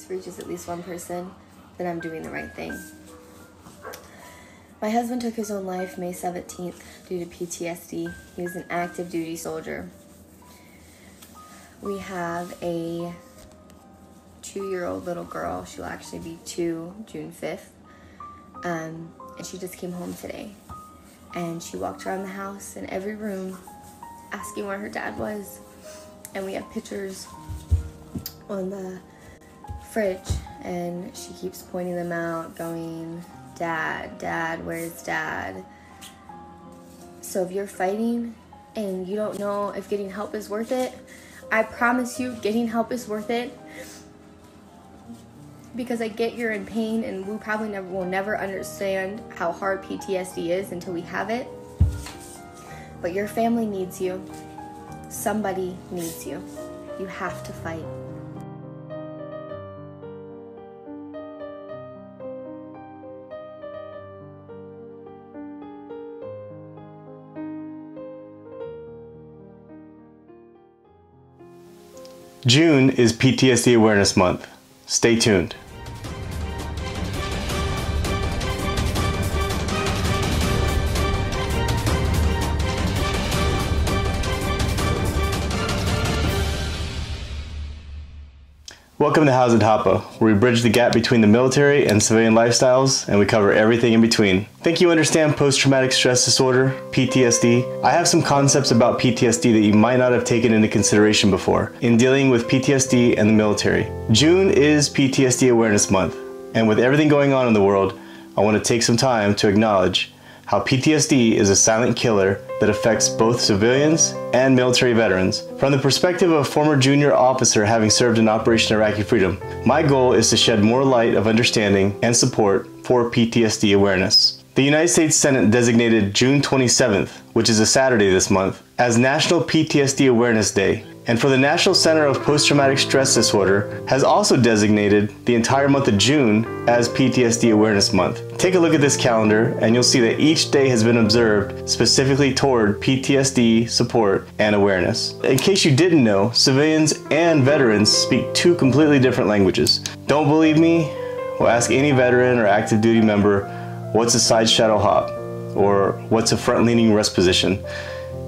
this reaches at least one person, then I'm doing the right thing. My husband took his own life May 17th due to PTSD. He was an active duty soldier. We have a 2-year-old little girl. She'll actually be 2 June 5th. And she just came home today. And she walked around the house in every room asking where her dad was. And we have pictures on the fridge, and she keeps pointing them out, going, "Dad, Dad, where's Dad?" So if you're fighting and you don't know if getting help is worth it, I promise you getting help is worth it. Because I get you're in pain, and we probably will never understand how hard PTSD is until we have it. But your family needs you. Somebody needs you. You have to fight. June is PTSD Awareness Month. Stay tuned. Welcome to How's It Hapa, where we bridge the gap between the military and civilian lifestyles, and we cover everything in between. Think you understand post-traumatic stress disorder, PTSD? I have some concepts about PTSD that you might not have taken into consideration before in dealing with PTSD and the military. June is PTSD Awareness Month, and with everything going on in the world, I want to take some time to acknowledge how PTSD is a silent killer that affects both civilians and military veterans. From the perspective of a former junior officer having served in Operation Iraqi Freedom, my goal is to shed more light of understanding and support for PTSD awareness. The United States Senate designated June 27th, which is a Saturday this month, as National PTSD Awareness Day. And for the National Center of Post-Traumatic Stress Disorder has also designated the entire month of June as PTSD Awareness Month. Take a look at this calendar and you'll see that each day has been observed specifically toward PTSD support and awareness. In case you didn't know, civilians and veterans speak 2 completely different languages. Don't believe me? Well, ask any veteran or active duty member, what's a side shadow hop? Or what's a front leaning rest position?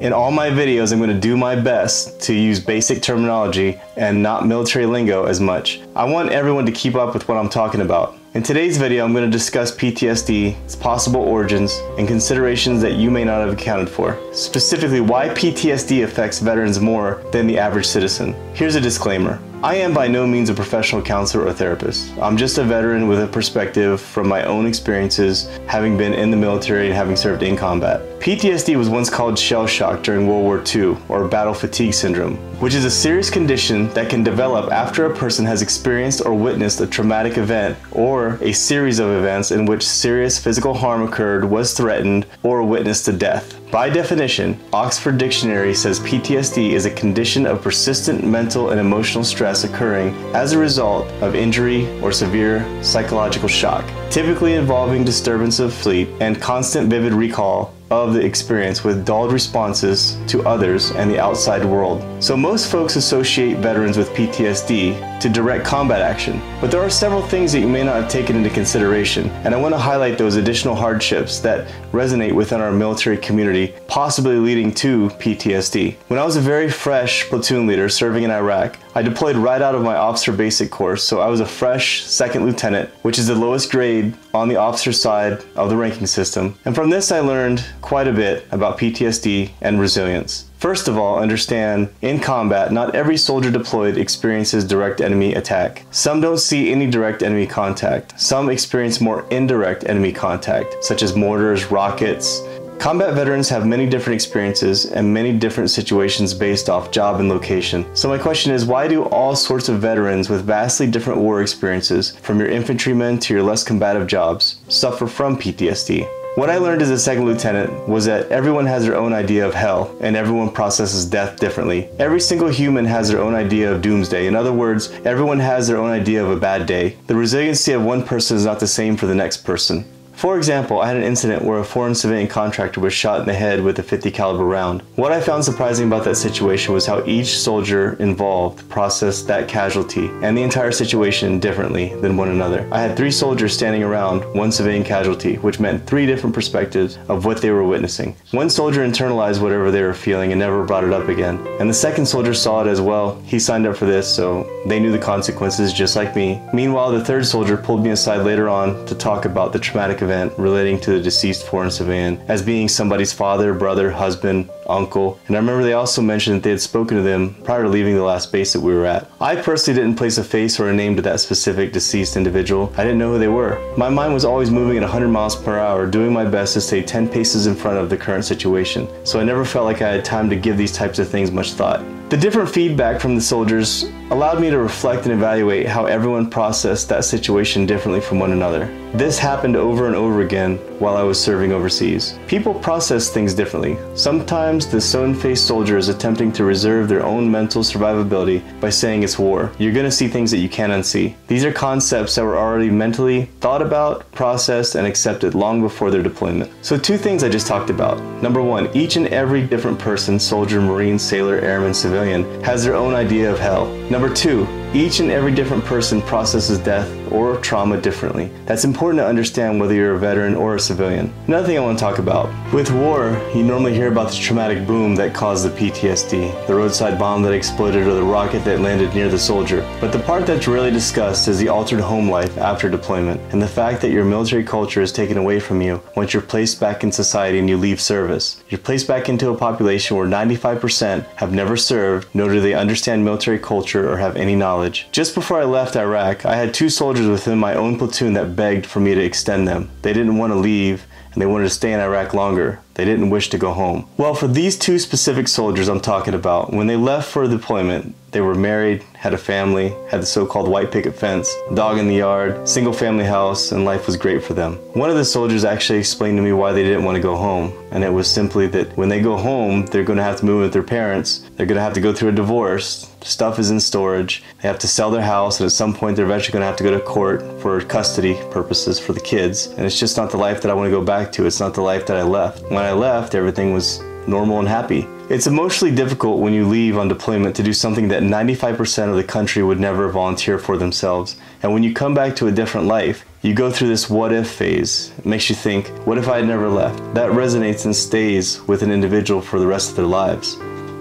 In all my videos, I'm going to do my best to use basic terminology and not military lingo as much. I want everyone to keep up with what I'm talking about. In today's video, I'm going to discuss PTSD, its possible origins, and considerations that you may not have accounted for. Specifically, why PTSD affects veterans more than the average citizen. Here's a disclaimer. I am by no means a professional counselor or therapist. I'm just a veteran with a perspective from my own experiences, having been in the military and having served in combat. PTSD was once called shell shock during World War II, or battle fatigue syndrome, which is a serious condition that can develop after a person has experienced or witnessed a traumatic event or a series of events in which serious physical harm occurred, was threatened, or witnessed to death. By definition, Oxford Dictionary says PTSD is a condition of persistent mental and emotional stress occurring as a result of injury or severe psychological shock, typically involving disturbance of sleep and constant vivid recall of the experience with dulled responses to others and the outside world. So most folks associate veterans with PTSD to direct combat action, but there are several things that you may not have taken into consideration, and I want to highlight those additional hardships that resonate within our military community, possibly leading to PTSD. When I was a very fresh platoon leader serving in Iraq, I deployed right out of my officer basic course, so I was a fresh second lieutenant, which is the lowest grade on the officer side of the ranking system. And from this I learned quite a bit about PTSD and resilience. First of all, understand, in combat, not every soldier deployed experiences direct enemy attack. Some don't see any direct enemy contact. Some experience more indirect enemy contact, such as mortars, rockets. Combat veterans have many different experiences and many different situations based off job and location. So my question is, why do all sorts of veterans with vastly different war experiences, from your infantrymen to your less combative jobs, suffer from PTSD? What I learned as a second lieutenant was that everyone has their own idea of hell, and everyone processes death differently. Every single human has their own idea of doomsday. In other words, everyone has their own idea of a bad day. The resiliency of one person is not the same for the next person. For example, I had an incident where a foreign civilian contractor was shot in the head with a .50 caliber round. What I found surprising about that situation was how each soldier involved processed that casualty and the entire situation differently than one another. I had 3 soldiers standing around one civilian casualty, which meant 3 different perspectives of what they were witnessing. One soldier internalized whatever they were feeling and never brought it up again. And the second soldier saw it as well. He signed up for this, so they knew the consequences just like me. Meanwhile, the third soldier pulled me aside later on to talk about the traumatic event relating to the deceased foreign civilian as being somebody's father, brother, husband, uncle, and I remember they also mentioned that they had spoken to them prior to leaving the last base that we were at. I personally didn't place a face or a name to that specific deceased individual. I didn't know who they were. My mind was always moving at 100 miles per hour, doing my best to stay 10 paces in front of the current situation, so I never felt like I had time to give these types of things much thought. The different feedback from the soldiers allowed me to reflect and evaluate how everyone processed that situation differently from one another. This happened over and over again while I was serving overseas. People process things differently. Sometimes the stone-faced soldier is attempting to reserve their own mental survivability by saying it's war. You're going to see things that you can't unsee. These are concepts that were already mentally thought about, processed, and accepted long before their deployment. So 2 things I just talked about. Number 1, each and every different person, soldier, marine, sailor, airman, civilian, has their own idea of hell. Number 2, each and every different person processes death or trauma differently. That's important to understand whether you're a veteran or a civilian. Another thing I want to talk about. With war, you normally hear about the traumatic boom that caused the PTSD, the roadside bomb that exploded or the rocket that landed near the soldier. But the part that's rarely discussed is the altered home life after deployment and the fact that your military culture is taken away from you once you're placed back in society and you leave service. You're placed back into a population where 95% have never served, nor do they understand military culture or have any knowledge. Just before I left Iraq, I had 2 soldiers within my own platoon that begged for me to extend them. They didn't want to leave, and they wanted to stay in Iraq longer. They didn't wish to go home. Well, for these 2 specific soldiers I'm talking about, when they left for deployment, they were married, had a family, had the so-called white picket fence, dog in the yard, single family house, and life was great for them. One of the soldiers actually explained to me why they didn't want to go home, and it was simply that when they go home, they're going to have to move with their parents, they're going to have to go through a divorce, stuff is in storage, they have to sell their house, and at some point they're eventually going to have to go to court for custody purposes for the kids, and it's just not the life that I want to go back to. It's not the life that I left. When I left, everything was normal and happy. It's emotionally difficult when you leave on deployment to do something that 95% of the country would never volunteer for themselves. And when you come back to a different life, you go through this what if phase. It makes you think, what if I had never left? That resonates and stays with an individual for the rest of their lives.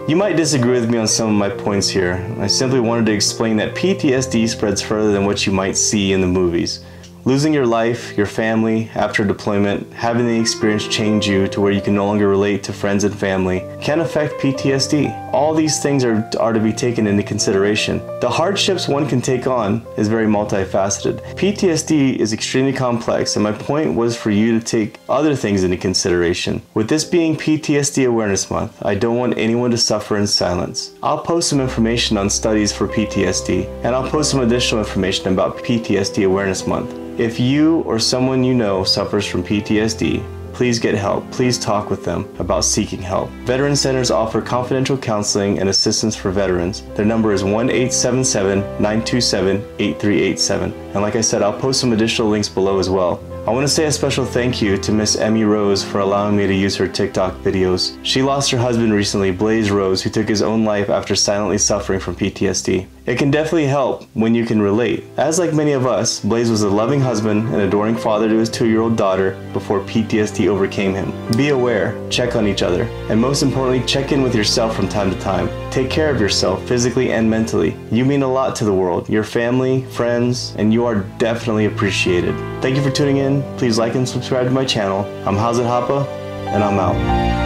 You might disagree with me on some of my points here. I simply wanted to explain that PTSD spreads further than what you might see in the movies. Losing your life, your family, after deployment, having the experience change you to where you can no longer relate to friends and family, can affect PTSD. All these things are to be taken into consideration. The hardships one can take on is very multifaceted. PTSD is extremely complex, and my point was for you to take other things into consideration. With this being PTSD Awareness Month, I don't want anyone to suffer in silence. I'll post some information on studies for PTSD, and I'll post some additional information about PTSD Awareness Month. If you or someone you know suffers from PTSD, please get help. Please talk with them about seeking help. Veteran centers offer confidential counseling and assistance for veterans. Their number is 1-877-927-8387. And like I said, I'll post some additional links below as well. I want to say a special thank you to Miss Emmy Rose for allowing me to use her TikTok videos. She lost her husband recently, Blaze Rose, who took his own life after silently suffering from PTSD. It can definitely help when you can relate. As like many of us, Blaze was a loving husband and adoring father to his 2-year-old daughter before PTSD overcame him. Be aware, check on each other, and most importantly, check in with yourself from time to time. Take care of yourself physically and mentally. You mean a lot to the world, your family, friends, and you are definitely appreciated. Thank you for tuning in. Please like and subscribe to my channel. I'm Hazard Hapa, and I'm out.